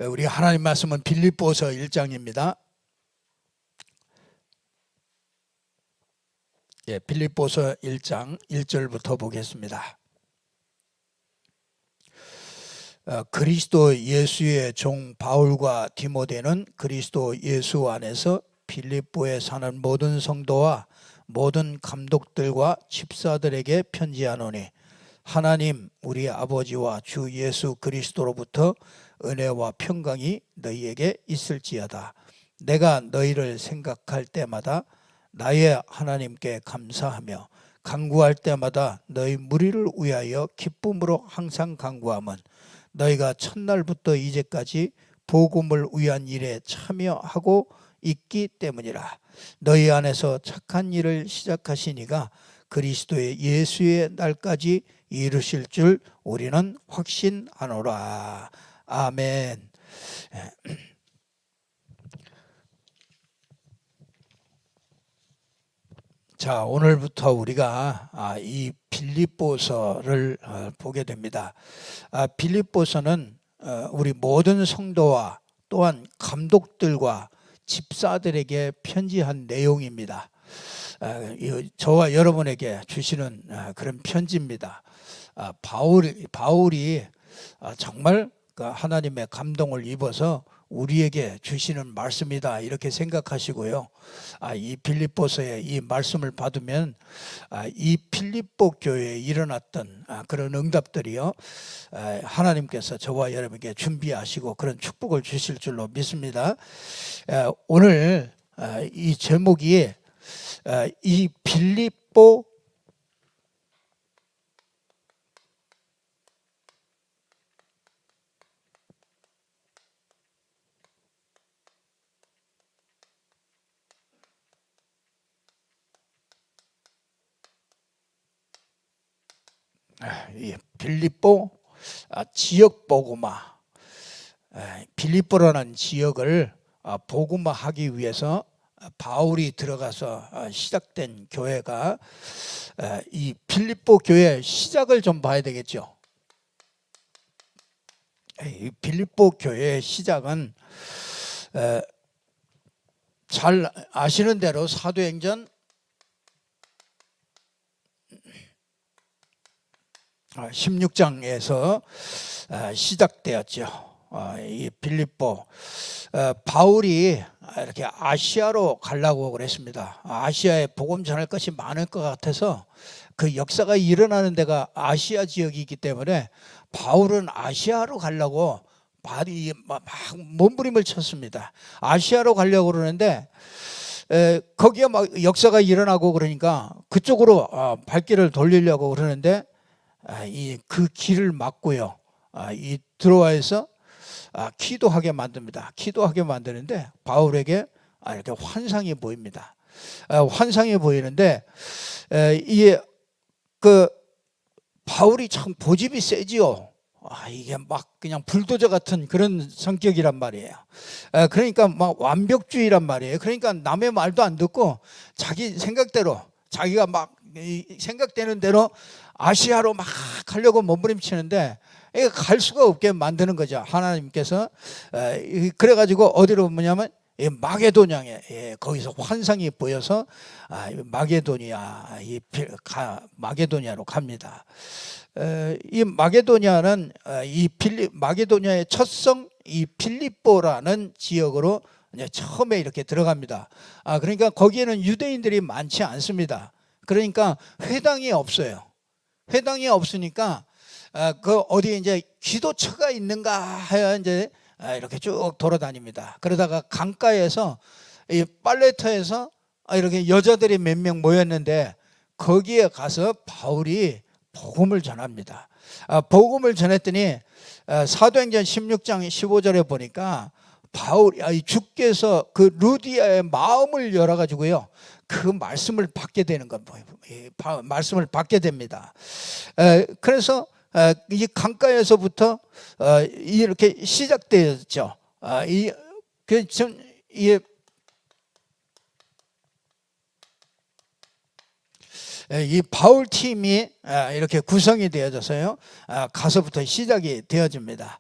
우리 하나님 말씀은 빌립보서 1장입니다. 빌립보서 1장 1절부터 보겠습니다. 그리스도 예수의 종 바울과 디모데는 그리스도 예수 안에서 빌립보에 사는 모든 성도와 모든 감독들과 집사들에게 편지하노니, 하나님 우리 아버지와 주 예수 그리스도로부터 은혜와 평강이 너희에게 있을지어다. 내가 너희를 생각할 때마다 나의 하나님께 감사하며 간구할 때마다 너희 무리를 위하여 기쁨으로 항상 간구함은 너희가 첫날부터 이제까지 복음을 위한 일에 참여하고 있기 때문이라. 너희 안에서 착한 일을 시작하신 이가 그리스도의 예수의 날까지 이루실 줄 우리는 확신하노라. 아멘. 자, 오늘부터 우리가 이 빌립보서를 보게 됩니다. 빌립보서는 우리 모든 성도와 또한 감독들과 집사들에게 편지한 내용입니다. 저와 여러분에게 주시는 그런 편지입니다. 바울이 정말 하나님의 감동을 입어서 우리에게 주시는 말씀이다 이렇게 생각하시고요. 이 빌립보서의 이 말씀을 받으면 이 빌립보 교회에 일어났던 그런 응답들이요, 하나님께서 저와 여러분에게 준비하시고 그런 축복을 주실 줄로 믿습니다. 오늘 이 제목이 이 빌립보 빌립보 지역 복음화, 빌립보라는 지역을 복음화하기 위해서 바울이 들어가서 시작된 교회가 이 빌립보 교회의 시작을 좀 봐야 되겠죠. 이 빌립보 교회의 시작은 잘 아시는 대로 사도행전 16장에서 시작되었죠. 이 빌립보, 바울이 이렇게 아시아로 가려고 그랬습니다. 아시아에 복음 전할 것이 많을 것 같아서 그 역사가 일어나는 데가 아시아 지역이기 때문에 바울은 아시아로 가려고 막 몸부림을 쳤습니다. 아시아로 가려고 그러는데 거기에 막 역사가 일어나고 그러니까 그쪽으로 발길을 돌리려고 그러는데 그 길을 막고요, 들어와서 기도하게 만듭니다. 기도하게 만드는데 바울에게 이렇게 환상이 보입니다. 환상이 보이는데 이게 바울이 참 고집이 세지요. 이게 막 그냥 불도저 같은 그런 성격이란 말이에요. 그러니까 막 완벽주의란 말이에요. 그러니까 남의 말도 안 듣고 자기 생각대로, 자기가 막 생각되는 대로 아시아로 막 가려고 몸부림치는데 갈 수가 없게 만드는 거죠. 하나님께서. 그래가지고 어디로 뭐냐면 마게도냐에, 거기서 환상이 보여서 마게도냐로 갑니다. 이 마게도냐는 마게도냐의 첫성 이 빌립보라는 지역으로 이제 처음에 이렇게 들어갑니다. 그러니까 거기에는 유대인들이 많지 않습니다. 그러니까 회당이 없어요. 회당이 없으니까 그 어디에 이제 기도처가 있는가 해야 이제 이렇게 쭉 돌아다닙니다. 그러다가 강가에서 이 빨래터에서 이렇게 여자들이 몇 명 모였는데 거기에 가서 바울이 복음을 전합니다. 복음을 전했더니 사도행전 16장 15절에 보니까 주께서 그 루디아의 마음을 열어가지고요, 그 말씀을 받게 되는 건 뭐예요? 말씀을 받게 됩니다. 그래서 이 강가에서부터 이렇게 시작되었죠. 이 바울 팀이 이렇게 구성이 되어져서요, 가서부터 시작이 되어집니다.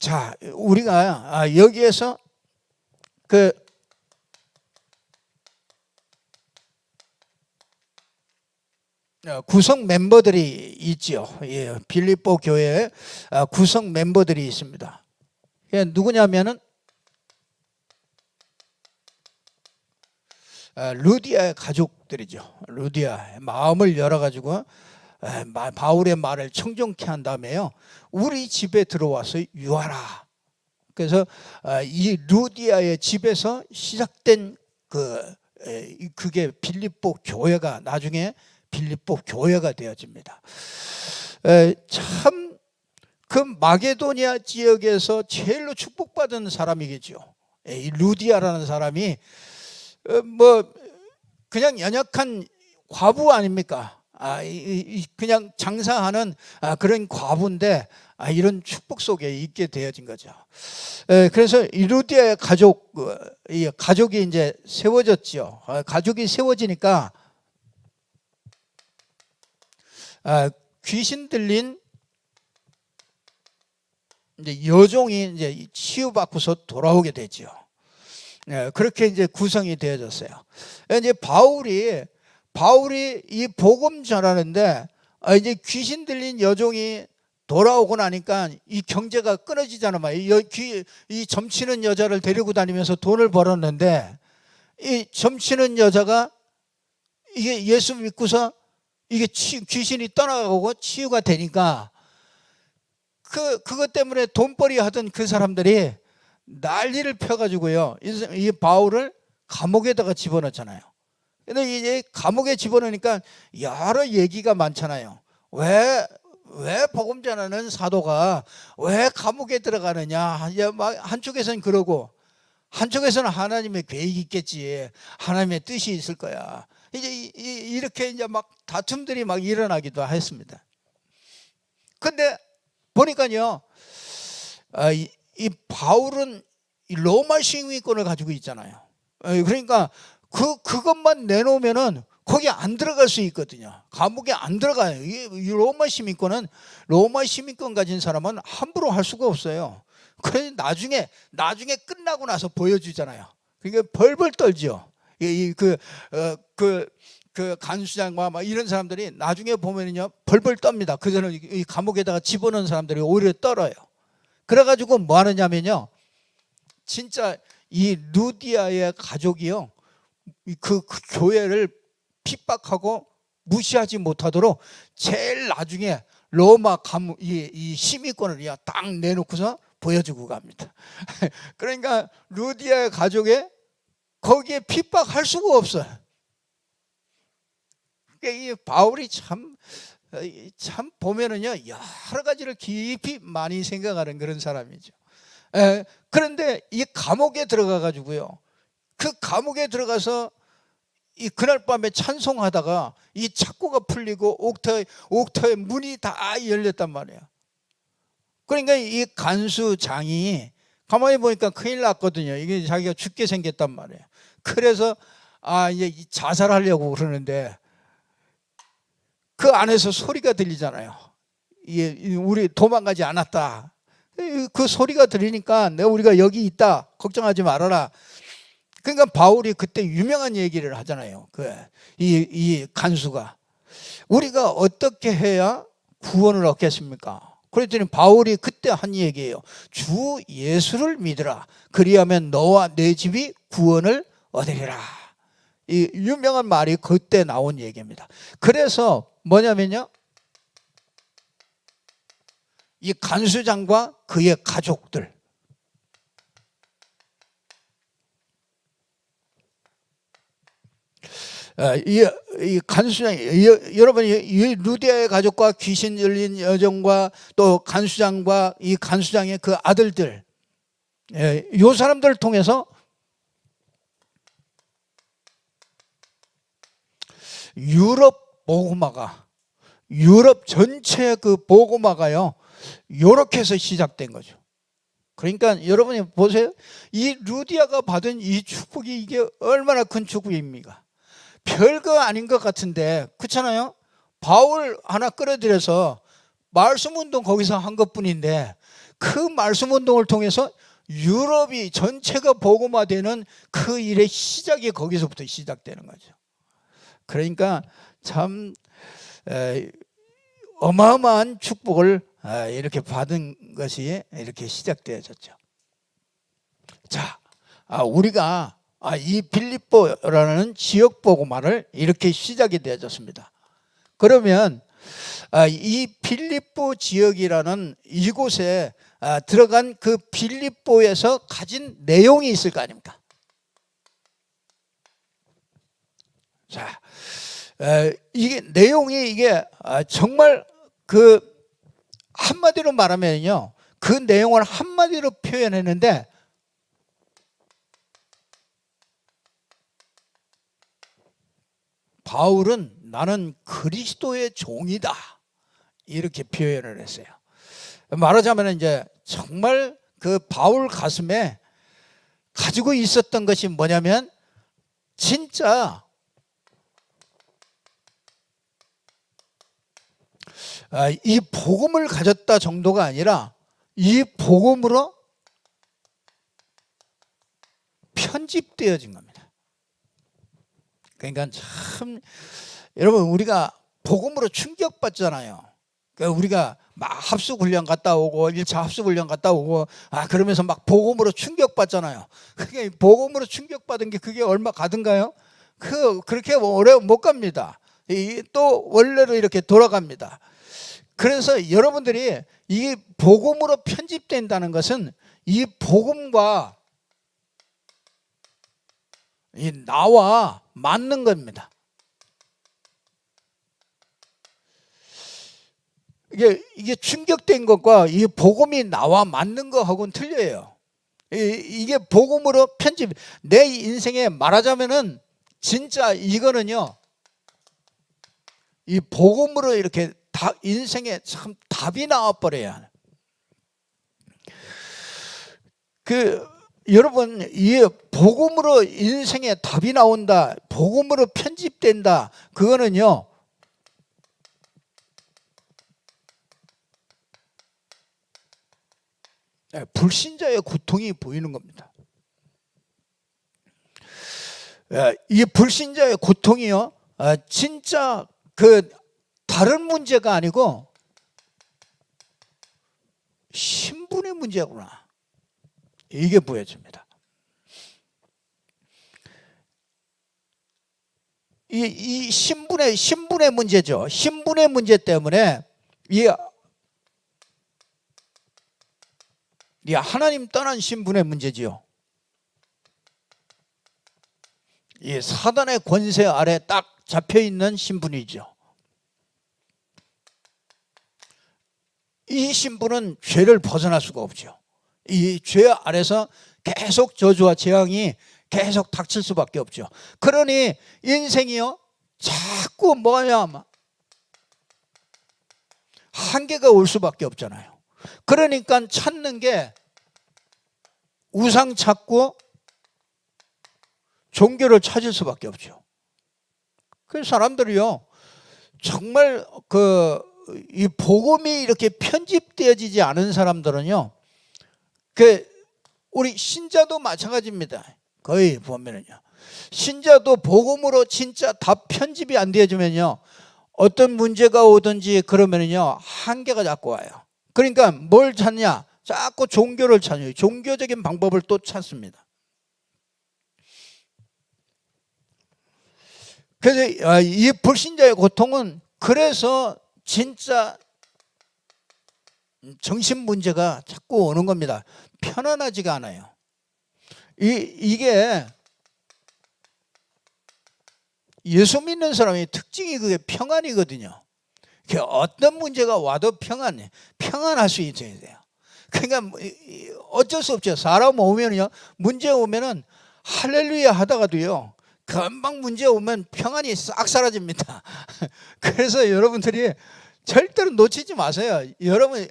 자, 우리가 여기에서 그 구성 멤버들이 있지요. 예, 빌립보 교회에 구성 멤버들이 있습니다. 누구냐면은 루디아의 가족들이죠. 루디아 마음을 열어가지고 바울의 말을 청정케 한 다음에요, 우리 집에 들어와서 유하라. 그래서 이 루디아의 집에서 시작된 그게 빌립보 교회가 나중에 빌립보 교회가 되어집니다. 참 그 마게도니아 지역에서 제일로 축복받은 사람이겠죠. 이 루디아라는 사람이 뭐 그냥 연약한 과부 아닙니까? 그냥 장사하는 그런 과부인데 이런 축복 속에 있게 되어진 거죠. 그래서 이 루디아의 가족이 이제 세워졌죠. 가족이 세워지니까 귀신 들린 이제 여종이 이제 치유받고서 돌아오게 되죠. 그렇게 이제 구성이 되어졌어요. 이제 바울이 이 복음 전하는데 이제 귀신 들린 여종이 돌아오고 나니까 이 경제가 끊어지잖아. 이 점치는 여자를 데리고 다니면서 돈을 벌었는데 이 점치는 여자가 이게 예수 믿고서 이게 귀신이 떠나가고 치유가 되니까 그것 때문에 돈벌이 하던 그 사람들이 난리를 펴가지고요, 이 바울을 감옥에다가 집어넣잖아요. 근데 이제 감옥에 집어넣으니까 여러 얘기가 많잖아요. 왜 복음 전하는 사도가 왜 감옥에 들어가느냐. 한쪽에서는 그러고 한쪽에서는 하나님의 계획이 있겠지, 하나님의 뜻이 있을 거야. 이제 이렇게 이제 막 다툼들이 막 일어나기도 했습니다. 근데 보니까요, 이 바울은 로마 시민권을 가지고 있잖아요. 그러니까 그것만 내놓으면은 거기 안 들어갈 수 있거든요. 감옥에 안 들어가요. 이 로마 시민권 가진 사람은 함부로 할 수가 없어요. 그래서 나중에 끝나고 나서 보여주잖아요. 그러니까 벌벌 떨죠. 그 간수장과 막 이런 사람들이 나중에 보면은요, 벌벌 떱니다. 그전에 이 감옥에다가 집어넣은 사람들이 오히려 떨어요. 그래가지고 뭐 하느냐면요, 진짜 이 루디아의 가족이요, 그 교회를 핍박하고 무시하지 못하도록 제일 나중에 로마 이 시민권을 딱 내놓고서 보여주고 갑니다. 그러니까 루디아의 가족에 거기에 핍박할 수가 없어요. 이 바울이 참 보면은요, 여러 가지를 깊이 많이 생각하는 그런 사람이죠. 그런데 이 감옥에 들어가 가지고요, 그 감옥에 들어가서 이 그날 밤에 찬송하다가 이 착고가 풀리고 옥터의 문이 다 열렸단 말이에요. 그러니까 이 간수장이 가만히 보니까 큰일 났거든요. 이게 자기가 죽게 생겼단 말이에요. 그래서 이제 자살하려고 그러는데 그 안에서 소리가 들리잖아요. 우리 도망가지 않았다. 그 소리가 들리니까 우리가 여기 있다, 걱정하지 말아라. 그러니까 바울이 그때 유명한 얘기를 하잖아요. 이 간수가 우리가 어떻게 해야 구원을 얻겠습니까? 그랬더니 바울이 그때 한 얘기예요. 주 예수를 믿으라. 그리하면 너와 내 집이 구원을 얻으리라. 이 유명한 말이 그때 나온 얘기입니다. 그래서 뭐냐면요, 이 간수장과 그의 가족들, 이 간수장, 여러분이 이 루디아의 가족과 귀신 들린 여종과 또 간수장과 이 간수장의 그 아들들, 이 사람들을 통해서 유럽 복음화가, 유럽 전체 그 복음화가요, 요렇게 해서 시작된 거죠. 그러니까 여러분이 보세요. 이 루디아가 받은 이 축복이 이게 얼마나 큰 축복입니까? 별거 아닌 것 같은데, 그렇잖아요. 바울 하나 끌어들여서 말씀 운동 거기서 한 것뿐인데 그 말씀 운동을 통해서 유럽이 전체가 복음화되는 그 일의 시작이 거기서부터 시작되는 거죠. 그러니까 참 어마어마한 축복을 이렇게 받은 것이 이렇게 시작되어졌죠. 자, 우리가 이 빌립보라는 지역 복음화를 이렇게 시작이 되어졌습니다. 그러면 이 빌립보 지역이라는 이곳에 들어간 그 빌립보에서 가진 내용이 있을 거 아닙니까? 자, 이게 내용이 이게 정말 그 한마디로 말하면요, 그 내용을 한마디로 표현했는데 바울은 나는 그리스도의 종이다 이렇게 표현을 했어요. 말하자면 이제 정말 그 바울 가슴에 가지고 있었던 것이 뭐냐면 진짜 이 복음을 가졌다 정도가 아니라 이 복음으로 편집되어진 겁니다. 그러니까 참 여러분 우리가 복음으로 충격받잖아요. 그러니까 우리가 막 합숙훈련 갔다 오고 1차 합숙훈련 갔다 오고 그러면서 막 복음으로 충격받잖아요. 그게 복음으로 충격받은 게 그게 얼마 가든가요? 그렇게 오래 못 갑니다. 또 원래로 이렇게 돌아갑니다. 그래서 여러분들이 이 복음으로 편집된다는 것은 이 복음과 이 나와 맞는 겁니다. 이게 충격된 것과 이 복음이 나와 맞는 거하고는 틀려요. 이게 복음으로 편집, 내 인생에 말하자면은 진짜 이거는요, 이 복음으로 이렇게 인생에 참 답이 나와버려야. 여러분, 이 복음으로 인생에 답이 나온다, 복음으로 편집된다, 그거는요, 불신자의 고통이 보이는 겁니다. 이 불신자의 고통이요, 진짜 다른 문제가 아니고 신분의 문제구나, 이게 보여집니다. 이 신분의 문제죠. 신분의 문제 때문에 이 하나님 떠난 신분의 문제지요. 이 사단의 권세 아래 딱 잡혀 있는 신분이죠. 이 신분은 죄를 벗어날 수가 없죠. 이 죄 아래서 계속 저주와 재앙이 계속 닥칠 수밖에 없죠. 그러니 인생이요, 자꾸 뭐냐, 한계가 올 수밖에 없잖아요. 그러니까 찾는 게 우상 찾고 종교를 찾을 수밖에 없죠. 그 사람들이요, 정말 이 복음이 이렇게 편집되어지지 않은 사람들은요, 우리 신자도 마찬가지입니다. 거의 보면은요, 신자도 복음으로 진짜 다 편집이 안 되어지면요, 어떤 문제가 오든지 그러면은요, 한계가 자꾸 와요. 그러니까 뭘 찾냐? 자꾸 종교를 찾아요. 종교적인 방법을 또 찾습니다. 그래서 이 불신자의 고통은 그래서 진짜 정신 문제가 자꾸 오는 겁니다. 편안하지가 않아요. 이게 예수 믿는 사람의 특징이 그게 평안이거든요. 어떤 문제가 와도 평안할 수 있어야 돼요. 그러니까 어쩔 수 없죠. 사람 오면요, 문제 오면은 할렐루야 하다가도요, 금방 문제 오면 평안이 싹 사라집니다. 그래서 여러분들이 절대로 놓치지 마세요.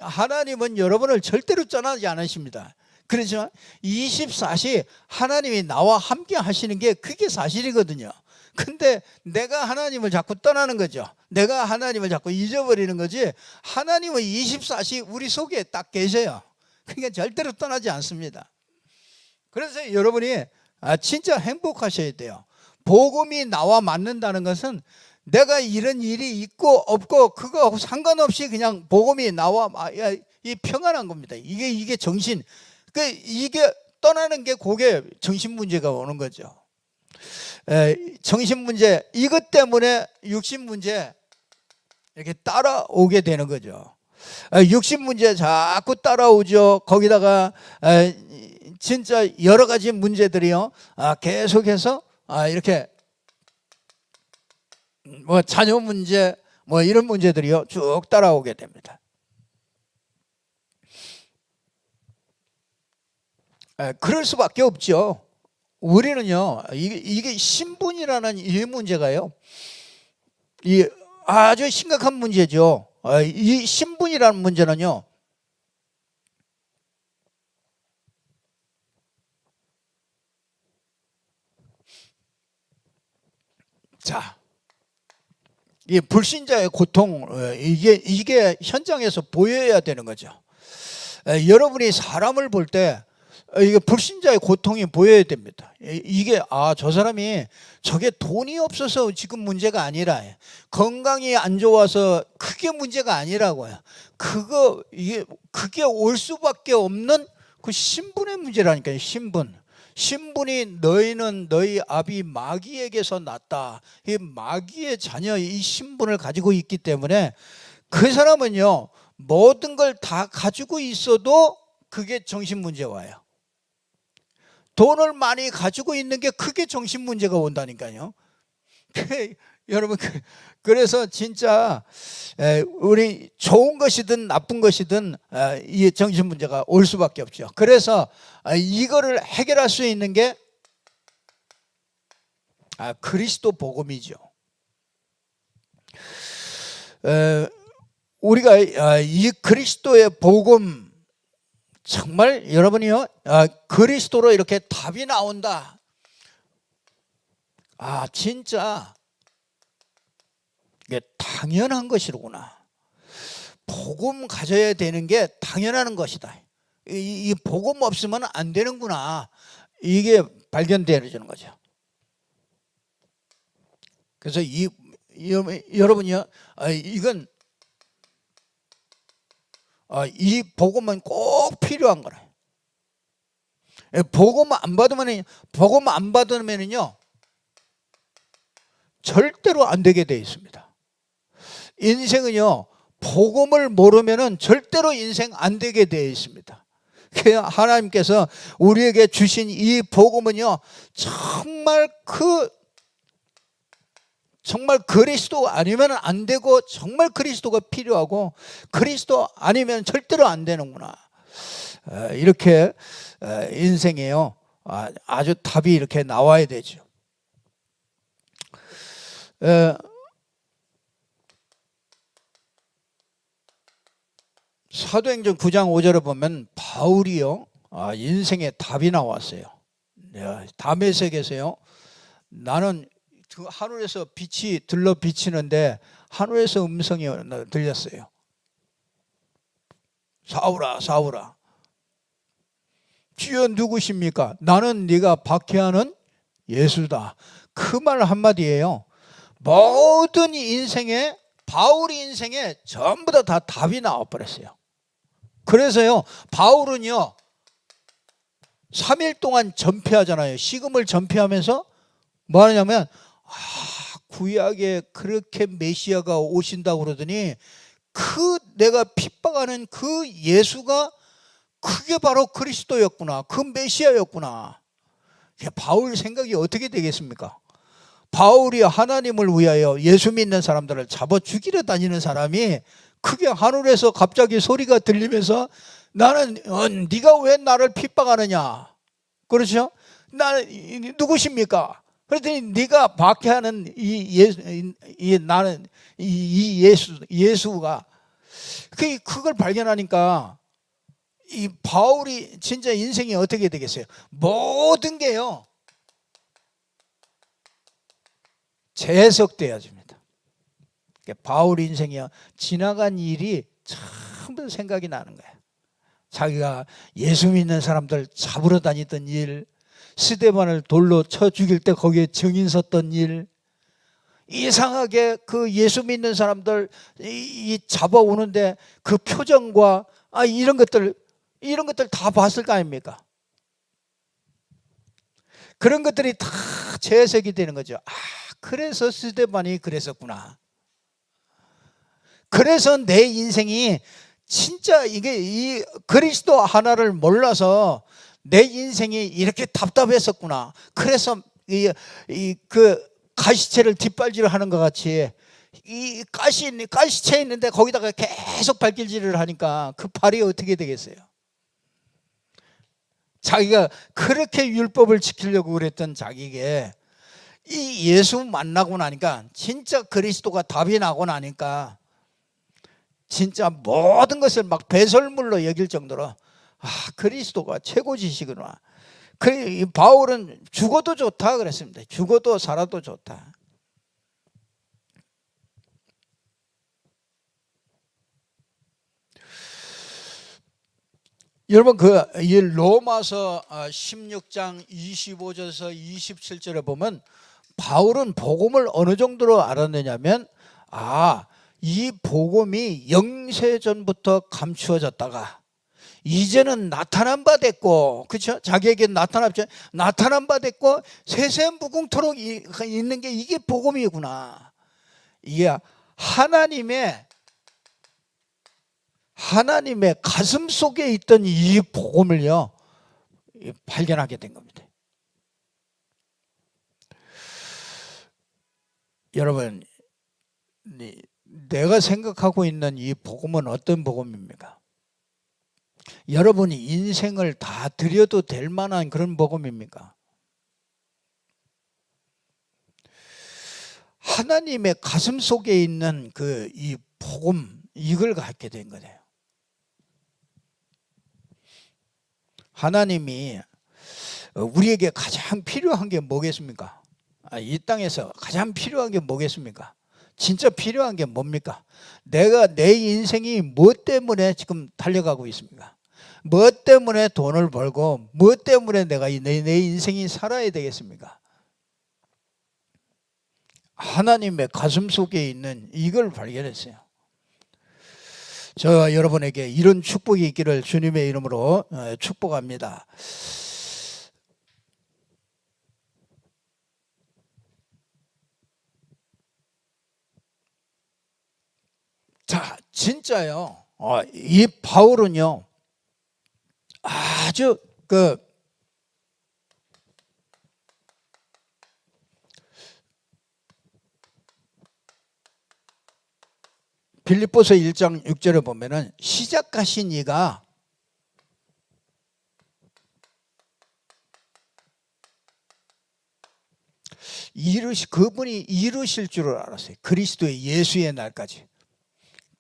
하나님은 여러분을 절대로 떠나지 않으십니다. 그렇지만 24시 하나님이 나와 함께 하시는 게 그게 사실이거든요. 근데 내가 하나님을 자꾸 떠나는 거죠. 내가 하나님을 자꾸 잊어버리는 거지, 하나님은 24시 우리 속에 딱 계셔요. 그러니까 절대로 떠나지 않습니다. 그래서 여러분이 진짜 행복하셔야 돼요. 복음이 나와 맞는다는 것은 내가 이런 일이 있고 없고 그거 상관없이 그냥 복음이 나와 이 평안한 겁니다. 이게 정신, 이게 떠나는 게 그게 정신 문제가 오는 거죠. 정신 문제, 이것 때문에 육신 문제 이렇게 따라오게 되는 거죠. 육신 문제 자꾸 따라오죠. 거기다가 진짜 여러 가지 문제들이요, 계속해서 이렇게 뭐 자녀 문제 뭐 이런 문제들이요 쭉 따라오게 됩니다. 그럴 수밖에 없죠. 우리는요, 이게 신분이라는 이 문제가요, 이 아주 심각한 문제죠. 이 신분이라는 문제는요, 자, 이 불신자의 고통, 이게 현장에서 보여야 되는 거죠. 여러분이 사람을 볼 때 이게 불신자의 고통이 보여야 됩니다. 이게 저 사람이 저게 돈이 없어서 지금 문제가 아니라 건강이 안 좋아서 그게 문제가 아니라고요. 그게 올 수밖에 없는 그 신분의 문제라니까요. 신분이 너희는 너희 아비 마귀에게서 났다. 이 마귀의 자녀, 이 신분을 가지고 있기 때문에 그 사람은요, 모든 걸 다 가지고 있어도 그게 정신 문제 와요. 돈을 많이 가지고 있는 게 그게 정신 문제가 온다니까요. 여러분, 그래서 진짜 우리 좋은 것이든 나쁜 것이든 이 정신 문제가 올 수밖에 없죠. 그래서 이거를 해결할 수 있는 게 그리스도 복음이죠. 우리가 이 그리스도의 복음, 정말 여러분이요, 그리스도로 이렇게 답이 나온다. 진짜 이게 당연한 것이로구나. 복음 가져야 되는 게 당연한 것이다. 이 복음 없으면 안 되는구나. 이게 발견되어지는 거죠. 그래서 여러분이요, 이건 이 복음은 꼭 필요한 거라. 복음 안 받으면은요 절대로 안 되게 되어 있습니다. 인생은요, 복음을 모르면은 절대로 인생 안 되게 되어 있습니다. 하나님께서 우리에게 주신 이 복음은요, 정말 그리스도 아니면 안 되고, 정말 그리스도가 필요하고, 그리스도 아니면 절대로 안 되는구나. 이렇게 인생에요, 아주 답이 이렇게 나와야 되죠. 사도행전 9장 5절에 보면 바울이요, 인생에 답이 나왔어요. 다메섹에서요, 나는 하늘에서 빛이 들러 비치는데 하늘에서 음성이 들렸어요. 사울아, 사울아, 주여 누구십니까? 나는 네가 박해하는 예수다. 그 말 한마디예요. 모든 인생에, 바울의 인생에 전부 다 답이 나와버렸어요. 그래서요, 바울은요 3일 동안 전폐하잖아요. 식음을 전폐하면서 뭐 하냐면, 구약에 그렇게 메시아가 오신다고 그러더니 내가 핍박하는 그 예수가 그게 바로 그리스도였구나. 그 메시아였구나. 바울 생각이 어떻게 되겠습니까? 바울이 하나님을 위하여 예수 믿는 사람들을 잡아 죽이려 다니는 사람이 그게 하늘에서 갑자기 소리가 들리면서 나는 네가 왜 나를 핍박하느냐, 그렇죠? 나는 누구십니까? 그랬더니 네가 박해하는 나는 예수가, 그걸 발견하니까 이 바울이 진짜 인생이 어떻게 되겠어요? 모든 게요 재해석되어집니다. 바울 인생이요, 지나간 일이 전부 생각이 나는 거예요. 자기가 예수 믿는 사람들 잡으러 다니던 일, 스데반을 돌로 쳐 죽일 때 거기에 증인 섰던 일, 이상하게 그 예수 믿는 사람들 잡아오는데 그 표정과 이런 것들 다 봤을 거 아닙니까? 그런 것들이 다 재해석이 되는 거죠. 그래서 스데반이 그랬었구나. 그래서 내 인생이 진짜 이 그리스도 하나를 몰라서 내 인생이 이렇게 답답했었구나. 그래서 그 가시체를 뒷발질을 하는 것 같이 이 가시체 있는데 거기다가 계속 발길질을 하니까 그 발이 어떻게 되겠어요? 자기가 그렇게 율법을 지키려고 그랬던 자기에게 이 예수 만나고 나니까 진짜 그리스도가 답이 나고 나니까 진짜 모든 것을 막 배설물로 여길 정도로 그리스도가 최고지시구나. 바울은 죽어도 좋다 그랬습니다. 죽어도 살아도 좋다. 여러분 이 로마서 16장 25절에서 27절에 보면 바울은 복음을 어느 정도로 알았느냐면 이 복음이 영세전부터 감추어졌다가 이제는 나타난 바 됐고, 그렇죠? 자기에게 나타난 바 됐고 세세무궁토록 있는 게 이게 복음이구나. 이게 하나님의 가슴 속에 있던 이 복음을요 발견하게 된 겁니다. 여러분, 내가 생각하고 있는 이 복음은 어떤 복음입니까? 여러분이 인생을 다 드려도 될 만한 그런 복음입니까? 하나님의 가슴 속에 있는 이 복음, 이걸 갖게 된 거예요. 하나님이 우리에게 가장 필요한 게 뭐겠습니까? 이 땅에서 가장 필요한 게 뭐겠습니까? 진짜 필요한 게 뭡니까? 내가 내 인생이 무엇 때문에 지금 달려가고 있습니까? 무엇 때문에 돈을 벌고 무엇 때문에 내가 내 인생이 살아야 되겠습니까? 하나님의 가슴 속에 있는 이걸 발견했어요. 저 여러분에게 이런 축복이 있기를 주님의 이름으로 축복합니다. 자, 진짜요. 이 바울은요, 아주 빌립보서 1장 6절에 보면은 시작하신 이가 그분이 이루실 줄을 알았어요. 그리스도의 예수의 날까지.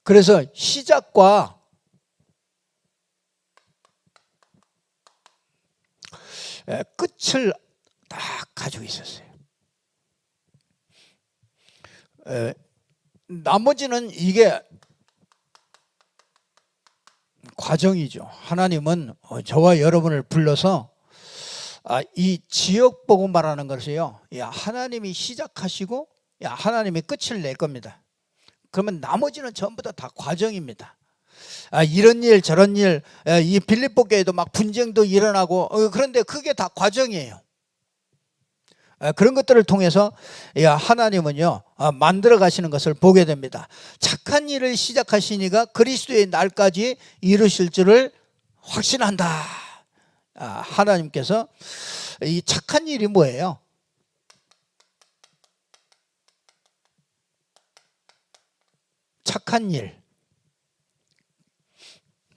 그래서 시작과 끝을 다 가지고 있었어요. 나머지는 이게 과정이죠. 하나님은 저와 여러분을 불러서 이 지역 복음이라는 것이요, 하나님이 시작하시고 하나님이 끝을 낼 겁니다. 그러면 나머지는 전부 다 과정입니다. 이런 일 저런 일, 이 빌립보 교회도 막 분쟁도 일어나고 그런데 그게 다 과정이에요. 그런 것들을 통해서 하나님은요 만들어 가시는 것을 보게 됩니다. 착한 일을 시작하시니가 그리스도의 날까지 이루실 줄을 확신한다. 하나님께서 이 착한 일이 뭐예요?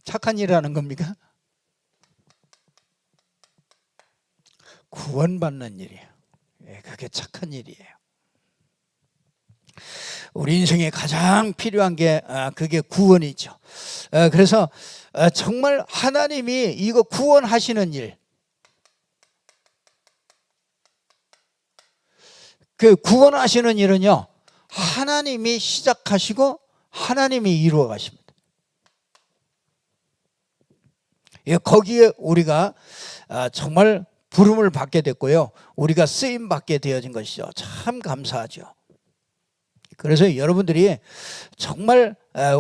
착한 일이라는 겁니까? 구원받는 일이에요. 그게 착한 일이에요. 우리 인생에 가장 필요한 게 그게 구원이죠. 그래서 정말 하나님이 이거 구원하시는 일, 그 구원하시는 일은요 하나님이 시작하시고 하나님이 이루어 가십니다. 예, 거기에 우리가 정말 부름을 받게 됐고요. 우리가 쓰임 받게 되어진 것이죠. 참 감사하죠. 그래서 여러분들이 정말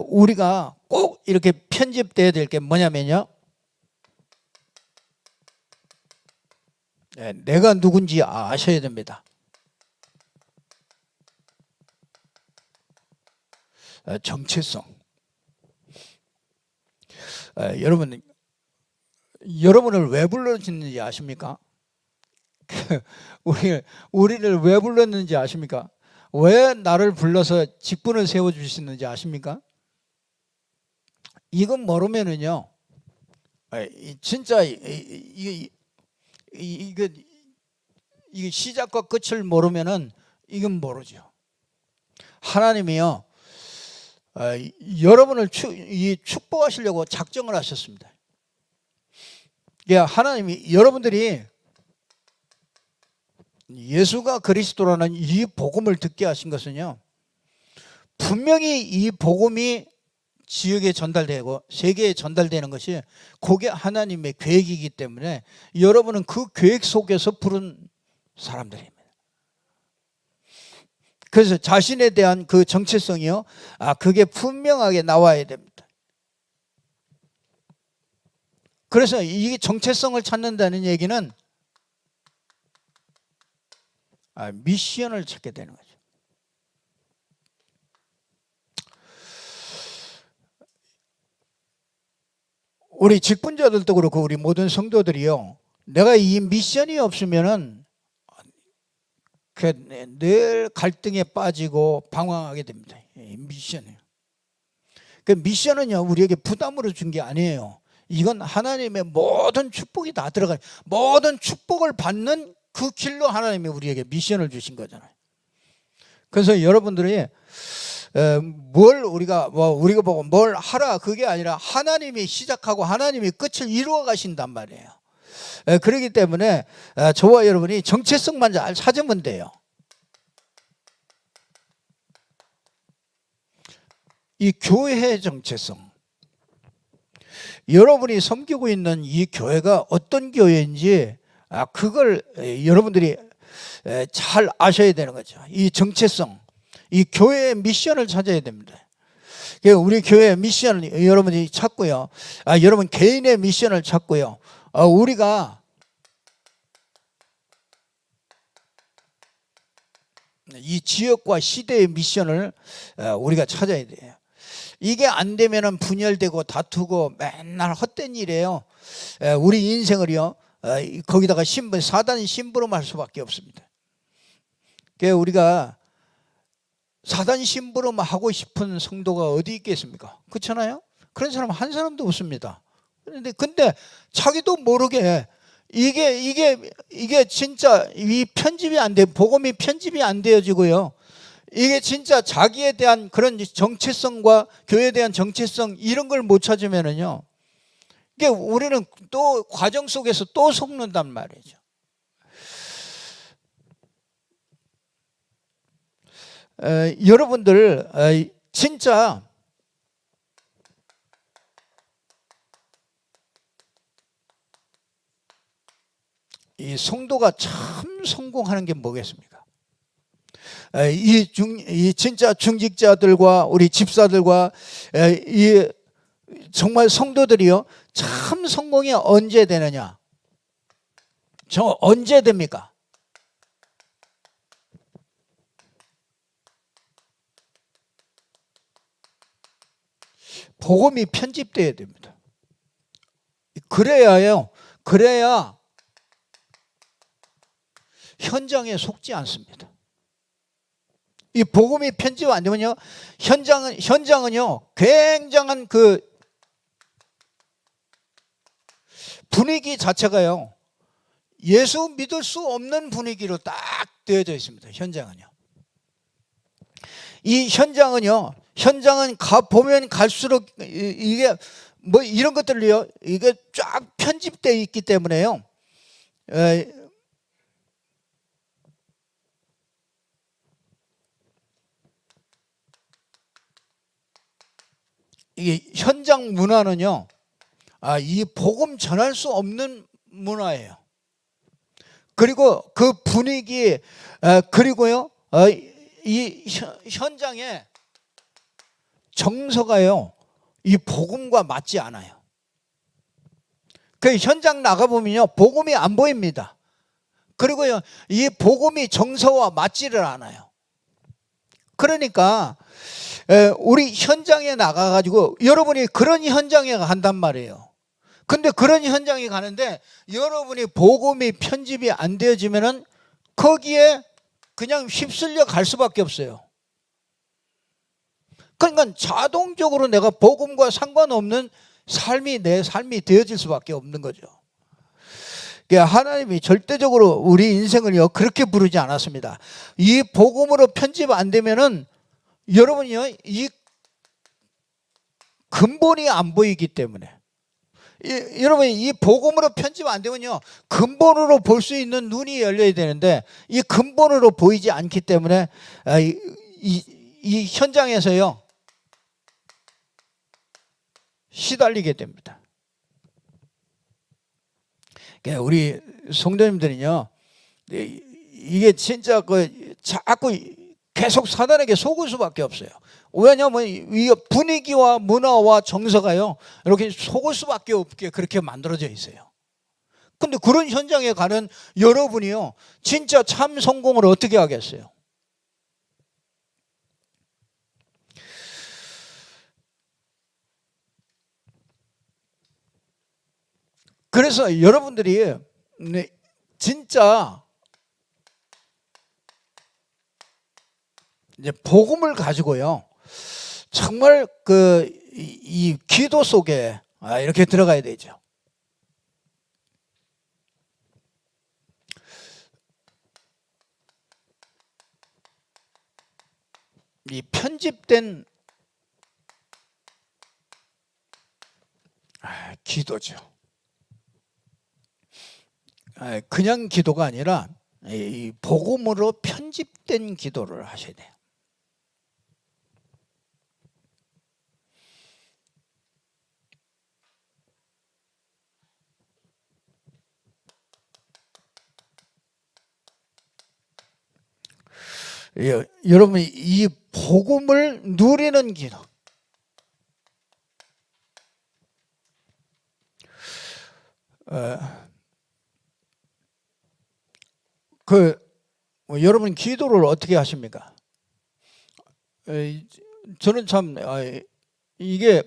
우리가 꼭 이렇게 편집돼야 될 게 뭐냐면요. 내가 누군지 아셔야 됩니다. 정체성. 여러분을 왜 불렀는지 아십니까? 우리를 왜 불렀는지 아십니까? 왜 나를 불러서 직분을 세워주시는지 아십니까? 이건 모르면은요, 진짜 이게 시작과 끝을 모르면은 이건 모르죠. 하나님이요, 여러분을 축복하시려고 작정을 하셨습니다. 예, 하나님이 여러분들이 예수가 그리스도라는 이 복음을 듣게 하신 것은요, 분명히 이 복음이 지역에 전달되고 세계에 전달되는 것이 그게 하나님의 계획이기 때문에 여러분은 그 계획 속에서 부른 사람들입니다. 그래서 자신에 대한 그 정체성이요, 그게 분명하게 나와야 됩니다. 그래서 이 정체성을 찾는다는 얘기는 미션을 찾게 되는 거죠. 우리 직분자들도 그렇고 우리 모든 성도들이요, 내가 이 미션이 없으면은 늘 갈등에 빠지고 방황하게 됩니다. 미션이요. 그 미션은요, 우리에게 부담으로 준 게 아니에요. 이건 하나님의 모든 축복이 다 들어가요. 모든 축복을 받는 그 길로 하나님이 우리에게 미션을 주신 거잖아요. 그래서 여러분들이 뭘 우리가 보고 뭘 하라, 그게 아니라 하나님이 시작하고 하나님이 끝을 이루어 가신단 말이에요. 그렇기 때문에 저와 여러분이 정체성만 잘 찾으면 돼요. 이 교회의 정체성, 여러분이 섬기고 있는 이 교회가 어떤 교회인지 그걸 여러분들이 잘 아셔야 되는 거죠. 이 정체성, 이 교회의 미션을 찾아야 됩니다. 우리 교회의 미션을 여러분이 찾고요, 여러분 개인의 미션을 찾고요, 우리가 이 지역과 시대의 미션을 우리가 찾아야 돼요. 이게 안 되면은 분열되고 다투고 맨날 헛된 일이에요. 우리 인생을요, 거기다가 사단이 심부름할 수밖에 없습니다. 우리가 사단 심부름 하고 싶은 성도가 어디 있겠습니까? 그렇잖아요? 그런 사람 한 사람도 없습니다. 근데 자기도 모르게 이게 진짜 이 편집이 안 돼, 복음이 편집이 안 되어지고요, 이게 진짜 자기에 대한 그런 정체성과 교회에 대한 정체성 이런 걸 못 찾으면은요, 이게 우리는 또 과정 속에서 또 속는단 말이죠. 여러분들 진짜 이 성도가 참 성공하는 게 뭐겠습니까? 이 진짜 중직자들과 우리 집사들과 이 정말 성도들이요, 참 성공이 언제 되느냐? 저 언제 됩니까? 복음이 편집돼야 됩니다. 그래야 현장에 속지 않습니다. 이 복음이 편집 안 되면요, 현장은요 굉장한 그 분위기 자체가요, 예수 믿을 수 없는 분위기로 딱 되어져 있습니다. 현장은요. 이 현장은 보면 갈수록 이게 뭐 이런 것들이요, 이게 쫙 편집되어 있기 때문에요, 이게 현장 문화는요, 이 복음 전할 수 없는 문화예요. 그리고 그 분위기, 그리고요, 이 현장에 정서가요, 이 복음과 맞지 않아요. 그 현장 나가보면요, 복음이 안 보입니다. 그리고요, 이 복음이 정서와 맞지를 않아요. 그러니까 우리 현장에 나가가지고 여러분이 그런 현장에 간단 말이에요. 근데 그런 현장에 가는데 여러분이 복음이 편집이 안 되어지면은 거기에 그냥 휩쓸려 갈 수밖에 없어요. 그러니까 자동적으로 내가 복음과 상관없는 내 삶이 되어질 수밖에 없는 거죠. 하나님이 절대적으로 우리 인생을요 그렇게 부르지 않았습니다. 이 복음으로 편집 안 되면은 여러분이요 이 근본이 안 보이기 때문에, 여러분이 이 복음으로 편집 안 되면요 근본으로 볼 수 있는 눈이 열려야 되는데 이 근본으로 보이지 않기 때문에 이 현장에서요 시달리게 됩니다. 우리 성도님들은요 이게 진짜 자꾸 계속 사단에게 속을 수밖에 없어요. 왜냐하면 이 분위기와 문화와 정서가요 이렇게 속을 수밖에 없게 그렇게 만들어져 있어요. 근데 그런 현장에 가는 여러분이요 진짜 참 성공을 어떻게 하겠어요? 그래서 여러분들이 진짜 이제 복음을 가지고요 정말 이 기도 속에 이렇게 들어가야 되죠. 이 편집된 기도죠. 그냥 기도가 아니라 이 복음으로 편집된 기도를 하셔야 돼요. 여러분 이 복음을 누리는 기도, 여러분 기도를 어떻게 하십니까? 저는 참 이게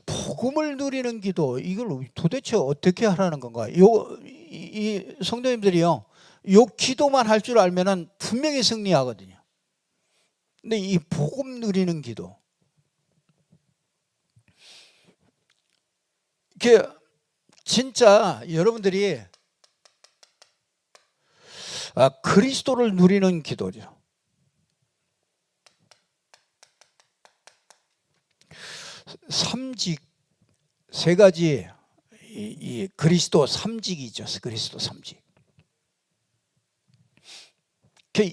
복음을 누리는 기도 이걸 도대체 어떻게 하라는 건가? 이 성도님들이요 요 기도만 할 줄 알면은 분명히 승리하거든요. 근데 이 복음 누리는 기도 이게 진짜 여러분들이 그리스도를 누리는 기도죠. 삼직 세 가지 이 그리스도 삼직이죠. 그리스도 삼직.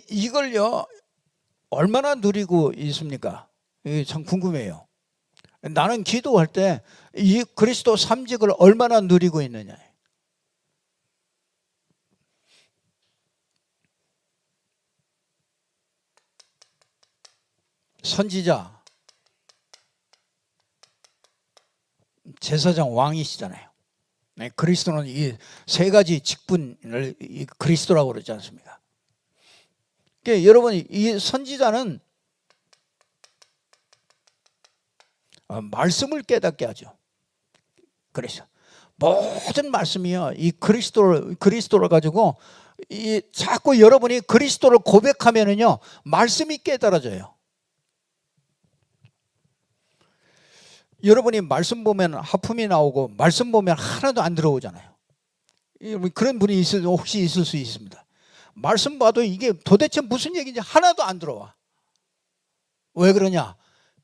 이걸요 얼마나 누리고 있습니까? 이게 참 궁금해요. 나는 기도할 때 이 그리스도 삼직을 얼마나 누리고 있느냐. 선지자, 제사장, 왕이시잖아요. 그리스도는 이 세 가지 직분을 그리스도라고 그러지 않습니까? 여러분 이 선지자는 말씀을 깨닫게 하죠. 그래서 모든 말씀이요 이 그리스도를 가지고 자꾸 여러분이 그리스도를 고백하면은요 말씀이 깨달아져요. 여러분이 말씀 보면 하품이 나오고 말씀 보면 하나도 안 들어오잖아요. 그런 분이 혹시 있을 수 있습니다. 말씀 봐도 이게 도대체 무슨 얘기인지 하나도 안 들어와. 왜 그러냐?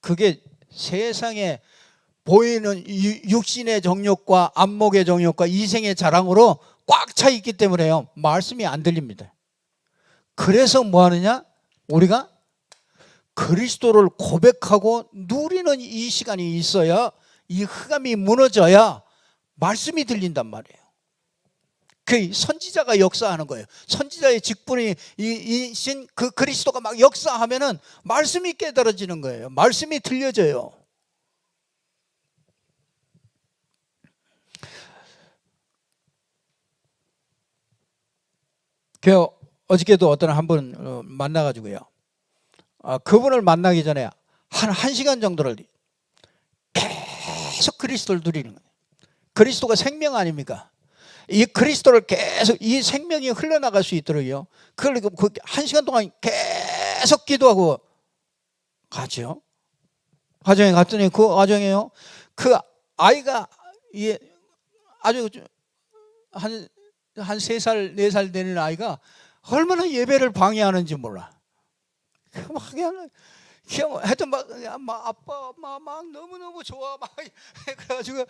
그게 세상에 보이는 육신의 정욕과 안목의 정욕과 이생의 자랑으로 꽉 차 있기 때문에요 말씀이 안 들립니다. 그래서 뭐 하느냐? 우리가 그리스도를 고백하고 누리는 이 시간이 있어야 이 흑암이 무너져야 말씀이 들린단 말이에요. 그 선지자가 역사하는 거예요. 선지자의 직분이 이신 그 그리스도가 막 역사하면은 말씀이 깨달아지는 거예요. 말씀이 들려져요. 그 어저께도 어떤 한 분 만나가지고요. 그분을 만나기 전에 한 시간 정도를 계속 그리스도를 누리는 거예요. 그리스도가 생명 아닙니까? 이 그리스도를 계속 이 생명이 흘러나갈 수 있도록요. 그걸 한 시간 동안 계속 기도하고 가죠. 가정에 갔더니 그 가정에요. 그 아이가 아주 한 3살, 4살 되는 아이가 얼마나 예배를 방해하는지 몰라. 막 그냥 하여튼 막 아빠 막 너무너무 좋아 막 그래가지고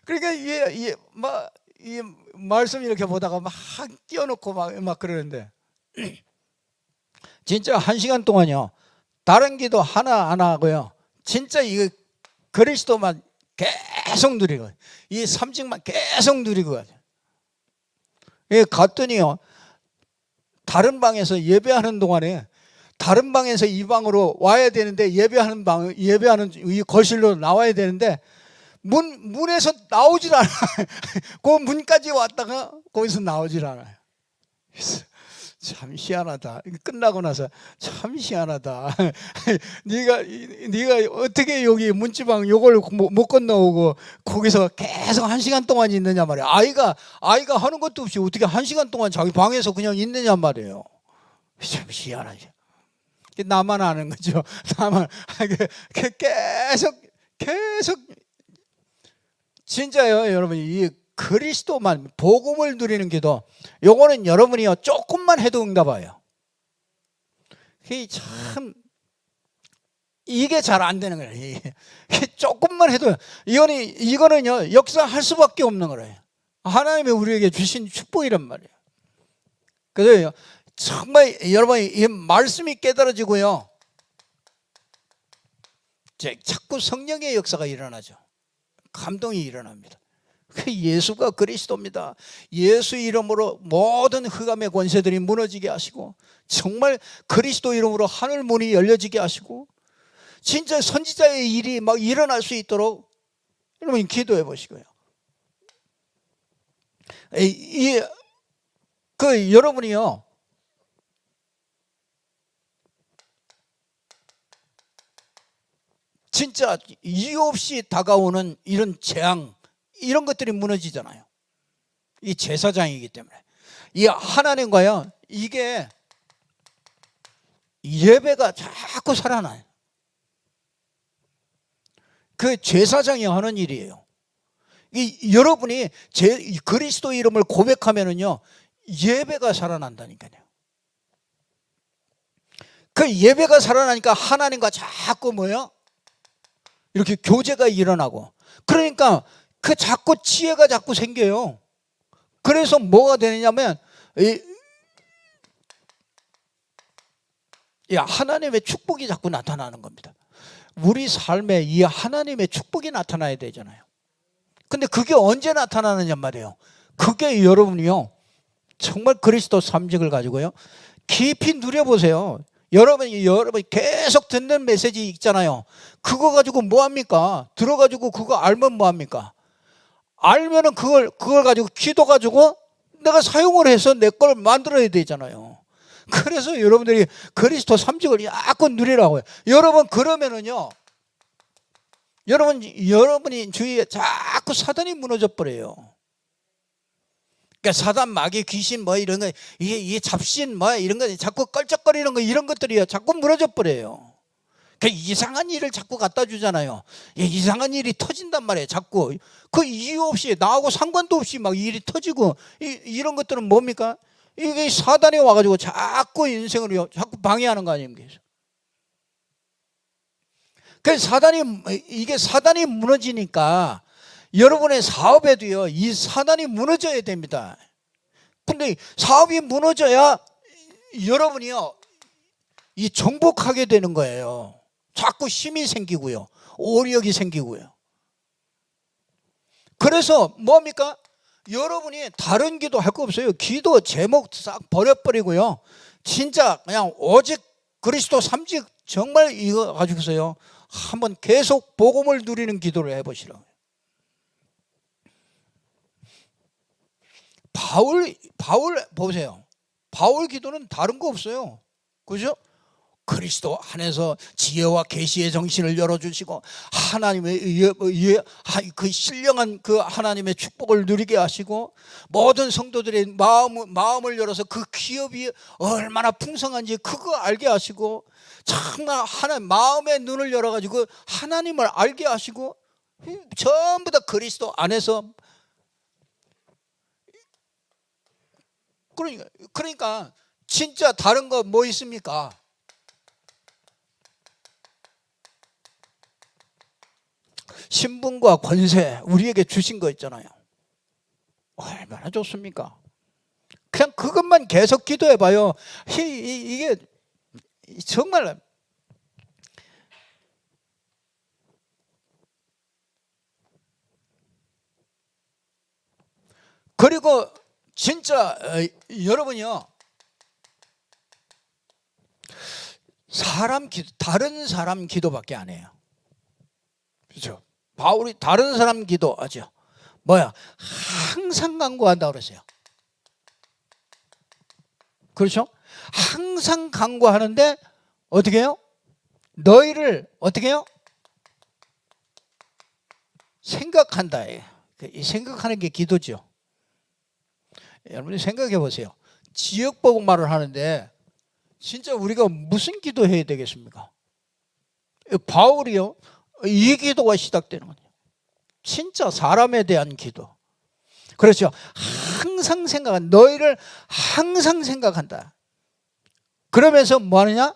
그러니까 이 말씀 이렇게 보다가 막 띄워놓고 막 그러는데 진짜 1시간 동안요 다른 기도 하나 안 하고요 진짜 이거 그리스도만 계속 누리고 이 삼직만 계속 누리고 가죠. 갔더니요 다른 방에서 예배하는 동안에 다른 방에서 이 방으로 와야 되는데 예배하는 이 거실로 나와야 되는데 문에서 나오질 않아요. 그 문까지 왔다가 거기서 나오질 않아요. 참 희한하다. 끝나고 나서 참 희한하다. 네가 어떻게 여기 문지방 요걸 못 건너오고 거기서 계속 1시간 동안 있느냐 말이야. 아이가 하는 것도 없이 어떻게 1시간 동안 자기 방에서 그냥 있느냐 말이에요. 참 희한하죠. 나만 아는 거죠. 나만 계속 진짜요, 여러분. 이 그리스도만 복음을 누리는 기도, 요거는 여러분이요 조금만 해도 응답해요. 이게 잘 안 되는 거예요. 조금만 해도 이거는요 역사할 수밖에 없는 거예요. 하나님이 우리에게 주신 축복이란 말이에요. 그래서 정말 여러분 이 말씀이 깨달아지고요 자꾸 성령의 역사가 일어나죠. 감동이 일어납니다. 예수가 그리스도입니다. 예수 이름으로 모든 흑암의 권세들이 무너지게 하시고 정말 그리스도 이름으로 하늘 문이 열려지게 하시고 진짜 선지자의 일이 막 일어날 수 있도록 여러분 기도해 보시고요. 여러분이요 진짜 이유 없이 다가오는 이런 재앙 이런 것들이 무너지잖아요. 이 제사장이기 때문에 이 하나님과요 이게 예배가 자꾸 살아나요. 그 제사장이 하는 일이에요. 여러분이 그리스도 이름을 고백하면은요 예배가 살아난다니까요. 그 예배가 살아나니까 하나님과 자꾸 뭐요? 이렇게 교제가 일어나고 그러니까 그 자꾸 지혜가 자꾸 생겨요. 그래서 뭐가 되느냐면 하나님의 축복이 자꾸 나타나는 겁니다. 우리 삶에 이 하나님의 축복이 나타나야 되잖아요. 근데 그게 언제 나타나느냐 말이에요. 그게 여러분이요 정말 그리스도 삼직을 가지고요 깊이 누려보세요. 여러분이 계속 듣는 메시지 있잖아요. 그거 가지고 뭐합니까? 들어가지고 그거 알면 뭐합니까? 알면은 그걸 가지고 기도 가지고 내가 사용을 해서 내 걸 만들어야 되잖아요. 그래서 여러분들이 그리스도 삼직을 자꾸 누리라고요. 여러분 그러면은요 여러분이 주위에 자꾸 사단이 무너져 버려요. 그러니까 사단, 마귀, 귀신 뭐 이런 거, 이게 잡신 뭐 이런 거 자꾸 껄쩍거리는 거 이런 것들이요 자꾸 무너져 버려요. 그 이상한 일을 자꾸 갖다 주잖아요. 이상한 일이 터진단 말이에요. 자꾸 그 이유 없이 나하고 상관도 없이 막 일이 터지고 이런 것들은 뭡니까? 이게 사단이 와가지고 자꾸 인생을 자꾸 방해하는 거 아닙니까? 그 사단이 무너지니까 여러분의 사업에도요 이 사단이 무너져야 됩니다. 근데 사업이 무너져야 여러분이요 이 정복하게 되는 거예요. 자꾸 힘이 생기고요 오력이 생기고요. 그래서 뭡니까? 여러분이 다른 기도 할 거 없어요. 기도 제목 싹 버려버리고요. 진짜 그냥 오직 그리스도 삼직 정말 이거 가지고서요. 한번 계속 복음을 누리는 기도를 해보시라고요. 바울 보세요. 바울 기도는 다른 거 없어요. 그죠? 그리스도 안에서 지혜와 계시의 정신을 열어주시고 하나님의 그 신령한 그 하나님의 축복을 누리게 하시고 모든 성도들의 마음을 열어서 그 기업이 얼마나 풍성한지 그거 알게 하시고 정말 하나님 마음의 눈을 열어가지고 하나님을 알게 하시고 전부 다 그리스도 안에서 그러니까 진짜 다른 거 뭐 있습니까? 신분과 권세 우리에게 주신 거 있잖아요. 얼마나 좋습니까? 그냥 그것만 계속 기도해 봐요. 이게 정말 그리고 진짜 여러분이요. 다른 사람 기도밖에 안 해요. 그렇죠? 바울이 다른 사람 기도하죠. 뭐야? 항상 간구한다 그랬어요. 그렇죠? 항상 간구하는데 어떻게 해요? 너희를 어떻게 해요? 생각한다. 이 생각하는 게 기도죠. 여러분이 생각해 보세요. 지역복음말을 하는데 진짜 우리가 무슨 기도해야 되겠습니까? 바울이요. 이 기도가 시작되는 거예요. 진짜 사람에 대한 기도. 그렇죠. 항상 생각한 너희를 항상 생각한다. 그러면서 뭐 하느냐?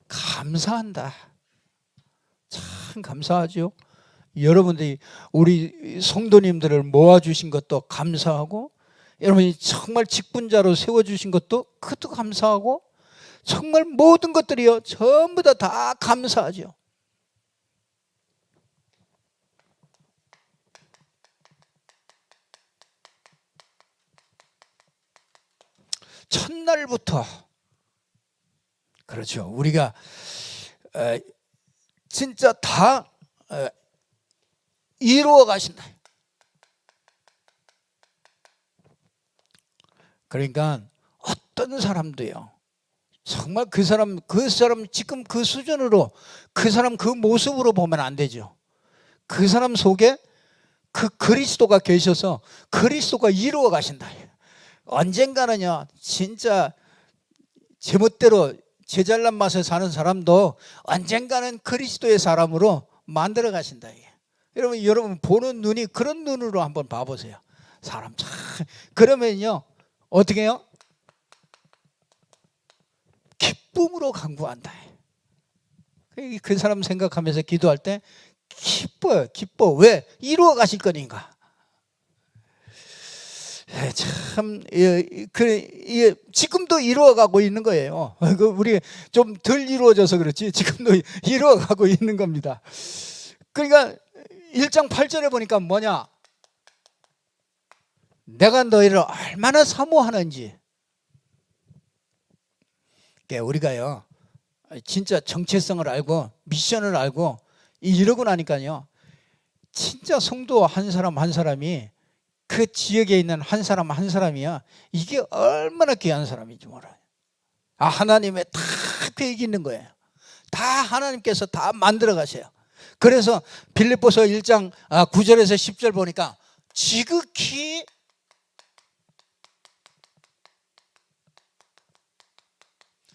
감사한다. 참 감사하죠. 여러분들이 우리 성도님들을 모아주신 것도 감사하고 여러분이 정말 직분자로 세워주신 것도 그것도 감사하고 정말 모든 것들이요 전부 다 감사하죠. 첫날부터 그렇죠. 우리가 진짜 다 이루어 가신다. 그러니까 어떤 사람도요. 정말 그 사람 지금 그 수준으로 그 사람 그 모습으로 보면 안 되죠. 그 사람 속에 그 그리스도가 계셔서 그리스도가 이루어 가신다. 언젠가는요. 진짜 제멋대로 제 잘난 맛에 사는 사람도 언젠가는 그리스도의 사람으로 만들어 가신다. 여러분 보는 눈이 그런 눈으로 한번 봐보세요. 사람 참 그러면요 어떻게 해요? 기쁨으로 간구한다. 그 사람 생각하면서 기도할 때 기뻐요. 기뻐. 왜? 이루어 가실 거니까. 참 지금도 이루어가고 있는 거예요. 우리 좀 덜 이루어져서 그렇지 지금도 이루어가고 있는 겁니다. 그러니까 1장 8절에 보니까 뭐냐? 내가 너희를 얼마나 사모하는지. 우리가요 진짜 정체성을 알고 미션을 알고 이러고 나니까요 진짜 성도 한 사람 한 사람이 그 지역에 있는 한 사람 한 사람이야 이게 얼마나 귀한 사람인지 몰라요. 하나님의 다 계획이 있는 거예요. 다 하나님께서 다 만들어 가세요. 그래서 빌립보서 1장 9절에서 10절 보니까 지극히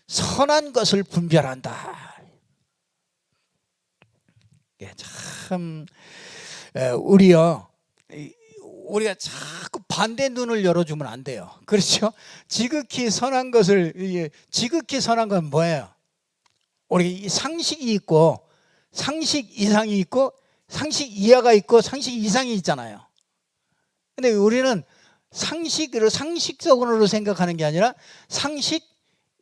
선한 것을 분별한다. 참 우리가 자꾸 반대 눈을 열어주면 안 돼요. 그렇죠? 지극히 선한 것을 지극히 선한 건 뭐예요? 우리 상식이 있고 상식 이상이 있고 상식 이하가 있고 상식 이상이 있잖아요. 근데 우리는 상식적으로 생각하는 게 아니라 상식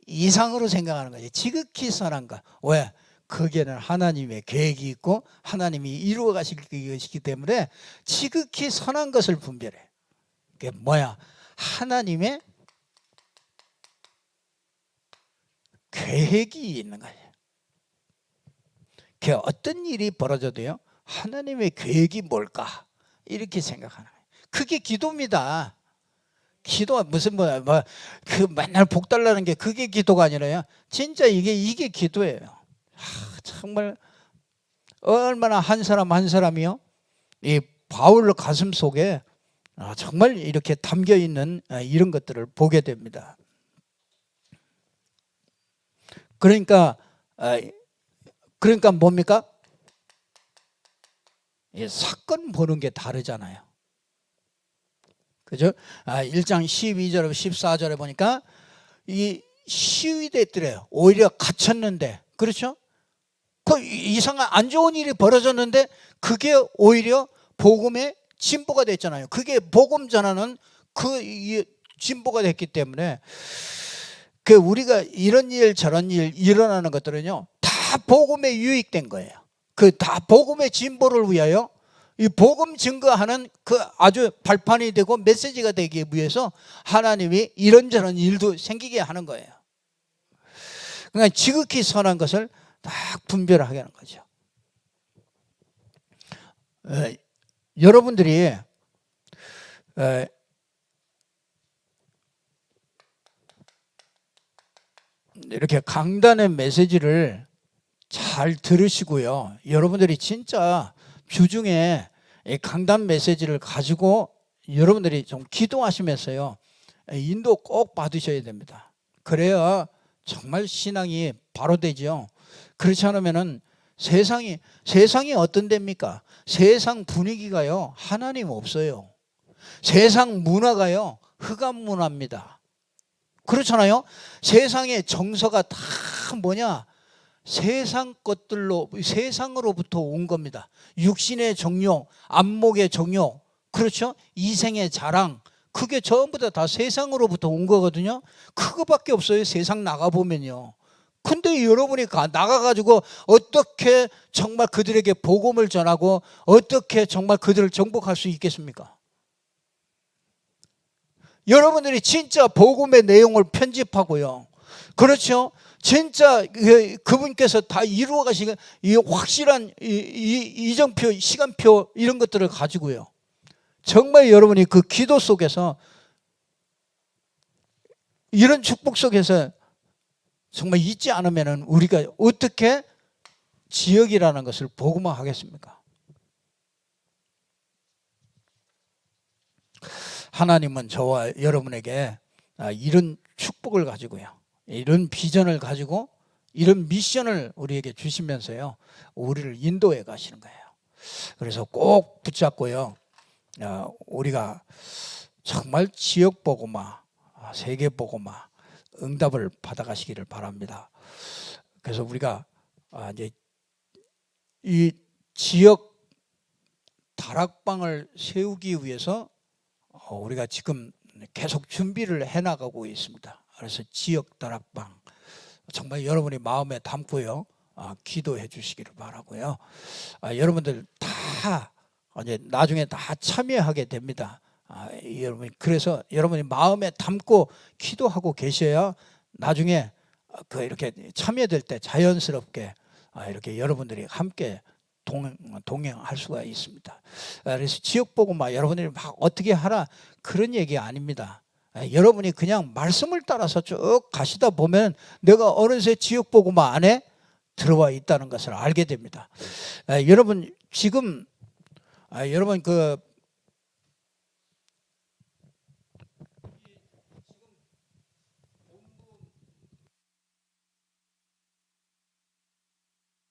이상으로 생각하는 거지. 지극히 선한 것. 왜? 거기에는 하나님의 계획이 있고 하나님이 이루어 가실 것이기 때문에 지극히 선한 것을 분별해. 그게 뭐야? 하나님의 계획이 있는 거예요. 그 어떤 일이 벌어져도요, 하나님의 계획이 뭘까? 이렇게 생각하는 거예요. 그게 기도입니다. 기도가 무슨 그 맨날 복 달라는 게 그게 기도가 아니라요. 진짜 이게 기도예요. 정말 얼마나 한 사람 한 사람이요, 이 바울 가슴 속에 정말 이렇게 담겨 있는 이런 것들을 보게 됩니다. 그러니까 뭡니까? 사건 보는 게 다르잖아요. 그죠? 1장 12절부터 14절에 보니까 이 시위대들에 오히려 갇혔는데, 그렇죠? 그 이상한 안 좋은 일이 벌어졌는데 그게 오히려 복음의 진보가 됐잖아요. 그게 복음 전하는 그 진보가 됐기 때문에 그 우리가 이런 일 저런 일 일어나는 것들은요, 다 복음에 유익된 거예요. 그 다 복음의 진보를 위하여 이 복음 증거하는 그 아주 발판이 되고 메시지가 되기 위해서 하나님이 이런저런 일도 생기게 하는 거예요. 그러니까 지극히 선한 것을 딱 분별하게 하는 거죠. 여러분들이 이렇게 강단의 메시지를 잘 들으시고요, 여러분들이 진짜 주중에 강단 메시지를 가지고 여러분들이 좀 기도하시면서요, 인도 꼭 받으셔야 됩니다. 그래야 정말 신앙이 바로 되죠. 그렇지 않으면은 세상이 어떤 데입니까? 세상 분위기가요, 하나님 없어요. 세상 문화가요, 흑암 문화입니다. 그렇잖아요. 세상의 정서가 다 뭐냐? 세상 것들로, 세상으로부터 온 겁니다. 육신의 정욕, 안목의 정욕, 그렇죠? 이생의 자랑, 그게 전부 다 세상으로부터 온 거거든요. 그거밖에 없어요, 세상 나가보면요. 근데 여러분이 나가가지고 어떻게 정말 그들에게 복음을 전하고 어떻게 정말 그들을 정복할 수 있겠습니까? 여러분들이 진짜 복음의 내용을 편집하고요, 그렇죠? 진짜 그분께서 다 이루어 가시는 이 확실한 이정표, 시간표 이런 것들을 가지고요, 정말 여러분이 그 기도 속에서 이런 축복 속에서 정말 있지 않으면 우리가 어떻게 지역이라는 것을 복음화하겠습니까? 하나님은 저와 여러분에게 이런 축복을 가지고요, 이런 비전을 가지고 이런 미션을 우리에게 주시면서요, 우리를 인도해 가시는 거예요. 그래서 꼭 붙잡고요, 우리가 정말 지역 복음화, 세계 복음화 응답을 받아가시기를 바랍니다. 그래서 우리가 이제 이 지역 다락방을 세우기 위해서 우리가 지금 계속 준비를 해나가고 있습니다. 그래서 지역 다락방 정말 여러분이 마음에 담고요, 기도해 주시기를 바라고요. 여러분들 다 이제 나중에 다 참여하게 됩니다. 여러분, 그래서 여러분이 마음에 담고 기도하고 계셔야 나중에 이렇게 참여될 때 자연스럽게 이렇게 여러분들이 함께 동행할 수가 있습니다. 그래서 지역복음화 여러분들이 막 어떻게 하라 그런 얘기 아닙니다. 여러분이 그냥 말씀을 따라서 쭉 가시다 보면 내가 어느새 지역복음화 안에 들어와 있다는 것을 알게 됩니다. 여러분 지금 여러분 그